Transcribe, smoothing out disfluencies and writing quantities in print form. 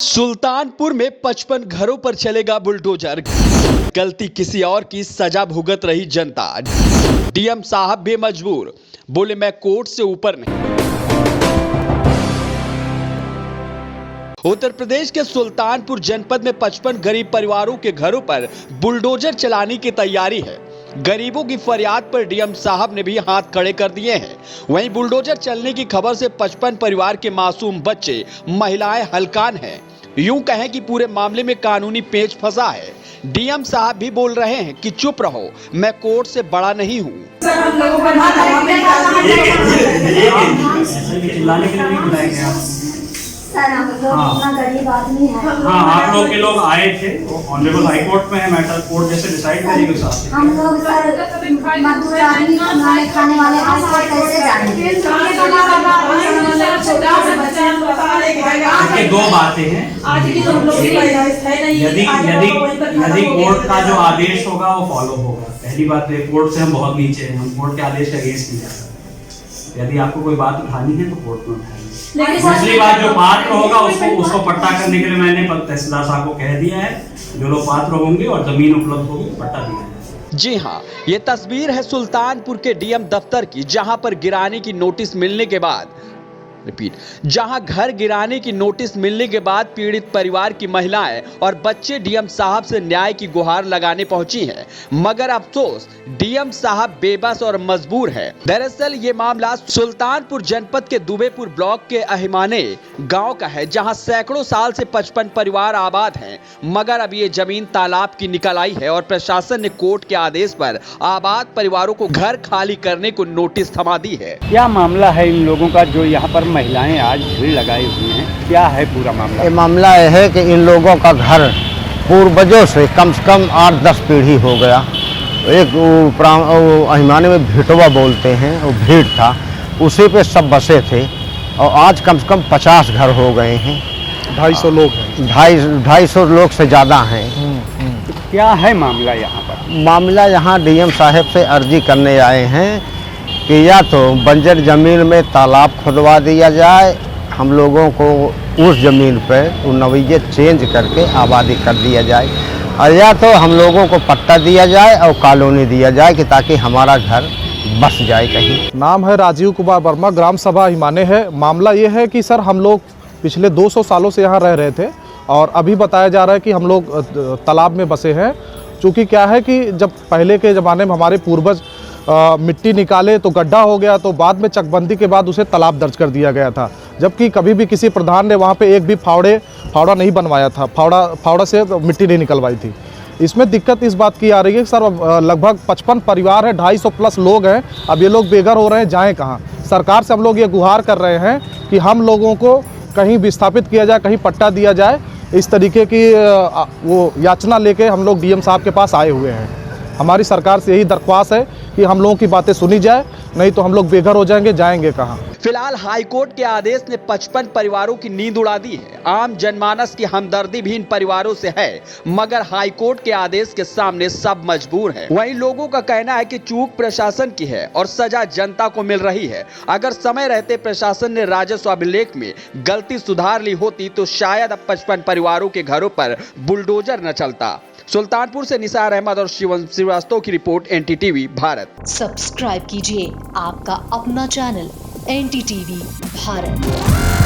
सुल्तानपुर में 55 घरों पर चलेगा बुलडोजर। गलती किसी और की, सजा भुगत रही जनता। डीएम साहब भी मजबूर, बोले मैं कोर्ट से ऊपर नहीं। उत्तर प्रदेश के सुल्तानपुर जनपद में 55 गरीब परिवारों के घरों पर बुलडोजर चलाने की तैयारी है। गरीबों की फरियाद पर डीएम साहब ने भी हाथ खड़े कर दिए हैं। वहीं बुलडोजर चलने की खबर से 55 परिवार के मासूम बच्चे, महिलाएं हलकान हैं। यूं कहें कि पूरे मामले में कानूनी पेच फंसा है। डीएम साहब भी बोल रहे हैं कि चुप रहो, मैं कोर्ट से बड़ा नहीं हूं। सर हम लोग इतना गरीब आदमी है। हाँ, आप लोग के लोग आए थे, ऑनरेबल हाई कोर्ट में है मैटर, कोर्ट जैसे डिसाइड करेगी उस हिसाब से। हम लोग सर मजदूर आदमी खाने वाले हाई कोर्ट कैसे जाएंगे? इसके दो बातें हैं। यदि कोर्ट का जो आदेश होगा वो फॉलो होगा। पहली बात है, कोर्ट से हम बहुत नीचे हैं, हम कोर्ट के आदेश के अगेंस्ट नहीं जा सकते। यदि आपको कोई बात उठानी है तो कोर्ट में उठाएंगे। दूसरी बात, जो पात्र होगा उसको पट्टा करने के लिए मैंने तहसीलदार साहब को कह दिया है। जो लोग पात्र होंगे और जमीन उपलब्ध होगी पट्टा दिया जाएगा। जी हां, ये तस्वीर है सुल्तानपुर के डीएम दफ्तर की, जहां पर गिराने की नोटिस मिलने के बाद जहां घर गिराने की नोटिस मिलने के बाद पीड़ित परिवार की महिलाएं और बच्चे डीएम साहब से न्याय की गुहार लगाने पहुंची हैं। मगर अफसोस, डीएम साहब बेबस और मजबूर हैं। दरअसल ये मामला सुल्तानपुर जनपद के दुबेपुर ब्लॉक के अहिमाने गांव का है, जहां सैकड़ों साल से 55 परिवार आबाद हैं। मगर अब ये जमीन तालाब की निकल आई है और प्रशासन ने कोर्ट के आदेश पर आबाद परिवारों को घर खाली करने को नोटिस थमा दी है। क्या मामला है इन लोगों का जो यहाँ पर महिलाएं आज भीड़ लगाई हुई हैं? क्या है पूरा मामला? ये मामला यह है कि इन लोगों का घर पूर्वजों से कम 8-10 पीढ़ी हो गया। एक अहिमाने में भिटवा बोलते हैं, वो भीड़ था, उसी पे सब बसे थे और आज कम से कम 50 घर हो गए हैं। 250 लोग हैं। 250 लोग से ज़्यादा हैं। तो क्या है मामला यहाँ पर? मामला यहाँ डीएम साहब से अर्जी करने आए हैं कि या तो बंजर ज़मीन में तालाब खुदवा दिया जाए, हम लोगों को उस ज़मीन पर वो नवीयत चेंज करके आबादी कर दिया जाए, और या तो हम लोगों को पट्टा दिया जाए और कॉलोनी दिया जाए कि ताकि हमारा घर बस जाए कहीं। नाम है राजीव कुमार वर्मा, ग्राम सभा हिमाने है। मामला ये है कि सर हम लोग पिछले 200 सालों से यहाँ रह रहे थे और अभी बताया जा रहा है कि हम लोग तालाब में बसे हैं। चूँकि क्या है कि जब पहले के ज़माने में हमारे पूर्वज मिट्टी निकाले तो गड्ढा हो गया, तो बाद में चकबंदी के बाद उसे तालाब दर्ज कर दिया गया था। जबकि कभी भी किसी प्रधान ने वहाँ पे एक भी फावड़ा नहीं बनवाया था, फावड़ा से मिट्टी नहीं निकलवाई थी। इसमें दिक्कत इस बात की आ रही है कि सर लगभग 55 परिवार है, 250 प्लस लोग हैं। अब ये लोग बेघर हो रहे हैं, जाएँ कहाँ? सरकार से हम लोग ये गुहार कर रहे हैं कि हम लोगों को कहीं विस्थापित किया जाए, कहीं पट्टा दिया जाए। इस तरीके की वो याचना लेके हम लोग डीएम साहब के पास आए हुए हैं। हमारी सरकार से यही दरख्वास्त है कि हम लोगों की बातें सुनी जाए, नहीं तो हम लोग बेघर हो जाएंगे, जाएंगे कहाँ? फिलहाल हाईकोर्ट के आदेश ने 55 परिवारों की नींद उड़ा दी है। आम जनमानस की हमदर्दी भी इन परिवारों से है, मगर हाईकोर्ट के आदेश के सामने सब मजबूर हैं। वहीं लोगों का कहना है कि चूक प्रशासन की है और सजा जनता को मिल रही है। अगर समय रहते प्रशासन ने राजस्व अभिलेख में गलती सुधार ली होती तो शायद अब 55 परिवारों के घरों पर बुलडोजर न चलता। सुल्तानपुर से निसार अहमद और शिवम श्रीवास्तव की रिपोर्ट, एनडीटीवी भारत। सब्सक्राइब कीजिए आपका अपना चैनल एनडीटीवी भारत।